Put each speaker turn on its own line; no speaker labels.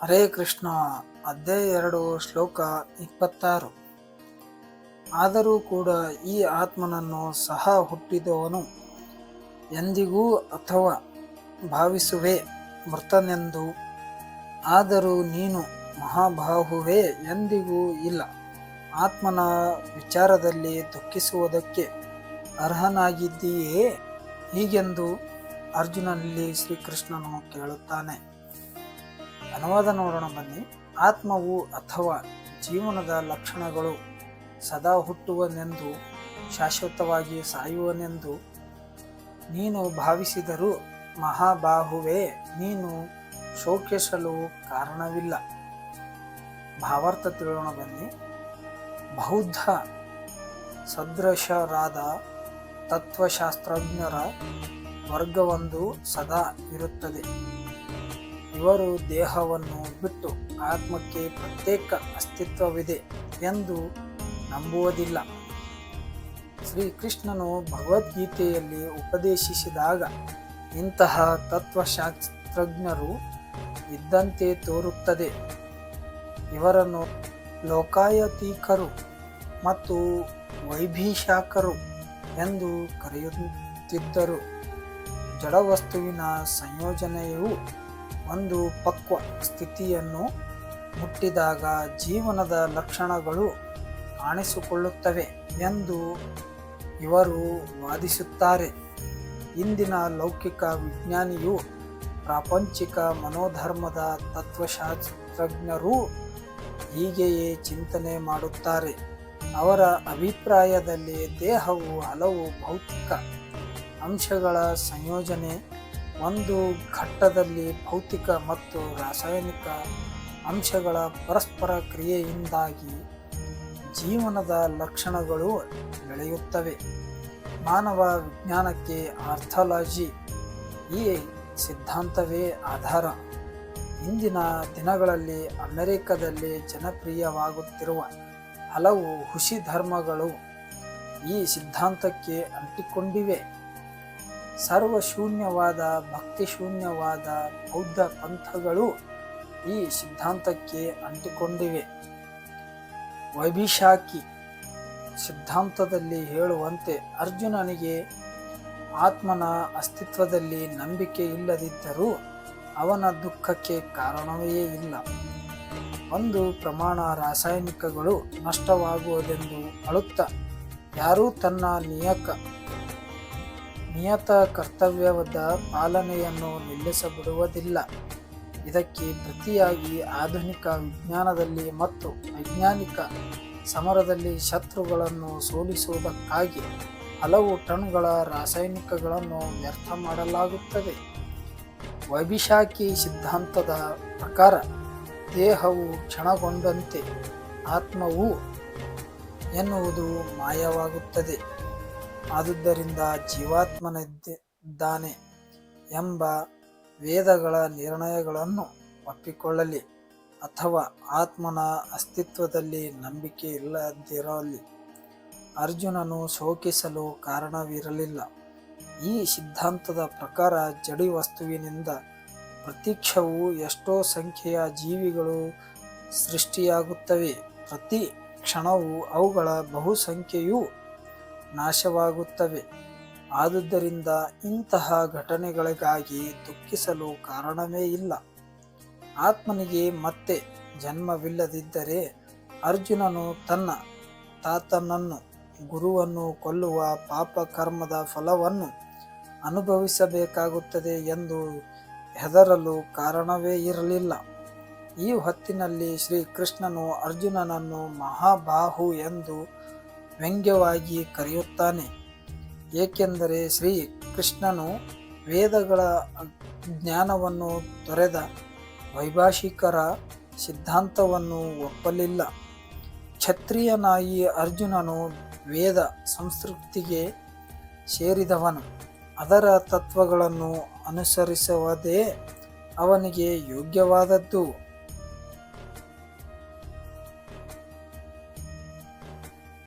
ಹರೇ ಕೃಷ್ಣ. ಅಧ್ಯಾಯ 2 ಶ್ಲೋಕ 26. ಆದರೂ ಕೂಡ ಈ ಆತ್ಮನನ್ನು ಸಹ ಹುಟ್ಟಿದವನು ಎಂದಿಗೂ ಅಥವಾ ಭಾವಿಸುವೆ ಮೃತನೆಂದು. ಆದರೂ ನೀನು ಮಹಾಬಾಹುವೇ ಎಂದಿಗೂ ಇಲ್ಲ. ಆತ್ಮನ ವಿಚಾರದಲ್ಲಿ ದುಃಖಿಸುವುದಕ್ಕೆ ಅರ್ಹನಾಗಿದ್ದೀಯೇ? ಹೀಗೆಂದು ಅರ್ಜುನನಲ್ಲಿ ಶ್ರೀಕೃಷ್ಣನು ಕೇಳುತ್ತಾನೆ. ಅನುವಾದ ನೋಡೋಣ ಬನ್ನಿ. ಆತ್ಮವು ಅಥವಾ ಜೀವನದ ಲಕ್ಷಣಗಳು ಸದಾ ಹುಟ್ಟುವನೆಂದು ಶಾಶ್ವತವಾಗಿ ಸಾಯುವನೆಂದು ನೀನು ಭಾವಿಸಿದರೂ ಮಹಾಬಾಹುವೇ ನೀನು ಶೋಕಿಸಲು ಕಾರಣವಿಲ್ಲ. ಭಾವಾರ್ಥ ತಿಳಿಯೋಣ ಬನ್ನಿ. ಬೌದ್ಧ ಸದೃಶರಾದ ತತ್ವಶಾಸ್ತ್ರಜ್ಞರ ವರ್ಗವೊಂದು ಸದಾ ಇರುತ್ತದೆ. ಇವರು ದೇಹವನ್ನು ಬಿಟ್ಟು ಆತ್ಮಕ್ಕೆ ಪ್ರತ್ಯೇಕ ಅಸ್ತಿತ್ವವಿದೆ ಎಂದು ನಂಬುವುದಿಲ್ಲ. ಶ್ರೀಕೃಷ್ಣನು ಭಗವದ್ಗೀತೆಯಲ್ಲಿ ಉಪದೇಶಿಸಿದಾಗ ಇಂತಹ ತತ್ವಶಾಸ್ತ್ರಜ್ಞರು ಇದ್ದಂತೆ ತೋರುತ್ತದೆ. ಇವರನ್ನು ಲೋಕಾಯತಿಕರು ಮತ್ತು ವೈಭೀಷಕರು ಎಂದು ಕರೆಯುತ್ತಿದ್ದರು. ಜಡವಸ್ತುವಿನ ಸಂಯೋಜನೆಯು ಒಂದು ಪಕ್ವ ಸ್ಥಿತಿಯನ್ನು ಮುಟ್ಟಿದಾಗ ಜೀವನದ ಲಕ್ಷಣಗಳು ಕಾಣಿಸಿಕೊಳ್ಳುತ್ತವೆ ಎಂದು ಇವರು ವಾದಿಸುತ್ತಾರೆ. ಇಂದಿನ ಲೌಕಿಕ ವಿಜ್ಞಾನಿಯು ಪ್ರಾಪಂಚಿಕ ಮನೋಧರ್ಮದ ತತ್ವಶಾಸ್ತ್ರಜ್ಞರೂ ಹೀಗೆಯೇ ಚಿಂತನೆ ಮಾಡುತ್ತಾರೆ. ಅವರ ಅಭಿಪ್ರಾಯದಲ್ಲಿ ದೇಹವು ಹಲವು ಭೌತಿಕ ಅಂಶಗಳ ಸಂಯೋಜನೆ. ಒಂದು ಘಟ್ಟದಲ್ಲಿ ಭೌತಿಕ ಮತ್ತು ರಾಸಾಯನಿಕ ಅಂಶಗಳ ಪರಸ್ಪರ ಕ್ರಿಯೆಯಿಂದಾಗಿ ಜೀವನದ ಲಕ್ಷಣಗಳು ಬೆಳೆಯುತ್ತವೆ. ಮಾನವ ವಿಜ್ಞಾನಕ್ಕೆ ಆರ್ಥಾಲಜಿ ಈ ಸಿದ್ಧಾಂತವೇ ಆಧಾರ. ಇಂದಿನ ದಿನಗಳಲ್ಲಿ ಅಮೆರಿಕದಲ್ಲಿ ಜನಪ್ರಿಯವಾಗುತ್ತಿರುವ ಹಲವು ಹುಸಿ ಧರ್ಮಗಳು ಈ ಸಿದ್ಧಾಂತಕ್ಕೆ ಅಂಟಿಕೊಂಡಿವೆ. ಸರ್ವಶೂನ್ಯವಾದ ಭಕ್ತಿಶೂನ್ಯವಾದ ಬೌದ್ಧ ಪಂಥಗಳು ಈ ಸಿದ್ಧಾಂತಕ್ಕೆ ಅಂಟಿಕೊಂಡಿವೆ. ವೈಭೀಷಾಕಿ ಸಿದ್ಧಾಂತದಲ್ಲಿ ಹೇಳುವಂತೆ ಅರ್ಜುನನಿಗೆ ಆತ್ಮನ ಅಸ್ತಿತ್ವದಲ್ಲಿ ನಂಬಿಕೆ ಇಲ್ಲದಿದ್ದರೂ ಅವನ ದುಃಖಕ್ಕೆ ಕಾರಣವೇ ಇಲ್ಲ. ಒಂದು ಪ್ರಮಾಣ ರಾಸಾಯನಿಕಗಳು ನಷ್ಟವಾಗುವುದೆಂದು ಅಳುತ್ತಾ ಯಾರೂ ತನ್ನ ನಿಯತ ಕರ್ತವ್ಯದ ಪಾಲನೆಯನ್ನು ನಿಲ್ಲಿಸಬಿಡುವುದಿಲ್ಲ. ಇದಕ್ಕೆ ಪ್ರತಿಯಾಗಿ ಆಧುನಿಕ ವಿಜ್ಞಾನದಲ್ಲಿ ಮತ್ತು ವೈಜ್ಞಾನಿಕ ಸಮರದಲ್ಲಿ ಶತ್ರುಗಳನ್ನು ಸೋಲಿಸುವುದಕ್ಕಾಗಿ ಹಲವು ಟನ್ಗಳ ರಾಸಾಯನಿಕಗಳನ್ನು ವ್ಯರ್ಥ ಮಾಡಲಾಗುತ್ತದೆ. ವೈಭೀಷಾಕಿ ಸಿದ್ಧಾಂತದ ಪ್ರಕಾರ ದೇಹವು ಕ್ಷಣಗೊಂಡಂತೆ ಆತ್ಮವು ಎನ್ನುವುದು ಮಾಯವಾಗುತ್ತದೆ. ಆದುದರಿಂದ ಜೀವಾತ್ಮನಿದ್ದಾನೆ ಎಂಬ ವೇದಗಳ ನಿರ್ಣಯಗಳನ್ನು ಒಪ್ಪಿಕೊಳ್ಳಲಿ ಅಥವಾ ಆತ್ಮನ ಅಸ್ತಿತ್ವದಲ್ಲಿ ನಂಬಿಕೆ ಇಲ್ಲದಿರಲಿ ಅರ್ಜುನನು ಶೋಕಿಸಲು ಕಾರಣವಿರಲಿಲ್ಲ. ಈ ಸಿದ್ಧಾಂತದ ಪ್ರಕಾರ ಜಡಿ ವಸ್ತುವಿನಿಂದ ಪ್ರತಿಕ್ಷಣವೂ ಎಷ್ಟೋ ಸಂಖ್ಯೆಯ ಜೀವಿಗಳು ಸೃಷ್ಟಿಯಾಗುತ್ತವೆ. ಪ್ರತಿ ಕ್ಷಣವೂ ಅವುಗಳ ಬಹುಸಂಖ್ಯೆಯು ನಾಶವಾಗುತ್ತವೆ. ಆದುದರಿಂದ ಇಂತಹ ಘಟನೆಗಳಿಗಾಗಿ ದುಃಖಿಸಲು ಕಾರಣವೇ ಇಲ್ಲ. ಆತ್ಮನಿಗೆ ಮತ್ತೆ ಜನ್ಮವಿಲ್ಲದಿದ್ದರೆ ಅರ್ಜುನನು ತನ್ನ ತಾತನನ್ನು ಗುರುವನ್ನು ಕೊಲ್ಲುವ ಪಾಪ ಕರ್ಮದ ಫಲವನ್ನು ಅನುಭವಿಸಬೇಕಾಗುತ್ತದೆ ಎಂದು ಹೆದರಲು ಕಾರಣವೇ ಇರಲಿಲ್ಲ. ಈ ಹೊತ್ತಿನಲ್ಲಿ ಶ್ರೀಕೃಷ್ಣನು ಅರ್ಜುನನನ್ನು ಮಹಾಬಾಹು ಎಂದು ವ್ಯಂಗ್ಯವಾಗಿ ಕರೆಯುತ್ತಾನೆ. ಏಕೆಂದರೆ ಶ್ರೀ ಕೃಷ್ಣನು ವೇದಗಳ ಜ್ಞಾನವನ್ನು ತೊರೆದ ವೈಭಾಷಿಕರ ಸಿದ್ಧಾಂತವನ್ನು ಒಪ್ಪಲಿಲ್ಲ. ಕ್ಷತ್ರಿಯನಾಗಿ ಅರ್ಜುನನು ವೇದ ಸಂಸ್ಕೃತಿಗೆ ಸೇರಿದವನು. ಅದರ ತತ್ವಗಳನ್ನು ಅನುಸರಿಸುವುದೇ ಅವನಿಗೆ ಯೋಗ್ಯವಾದದ್ದು.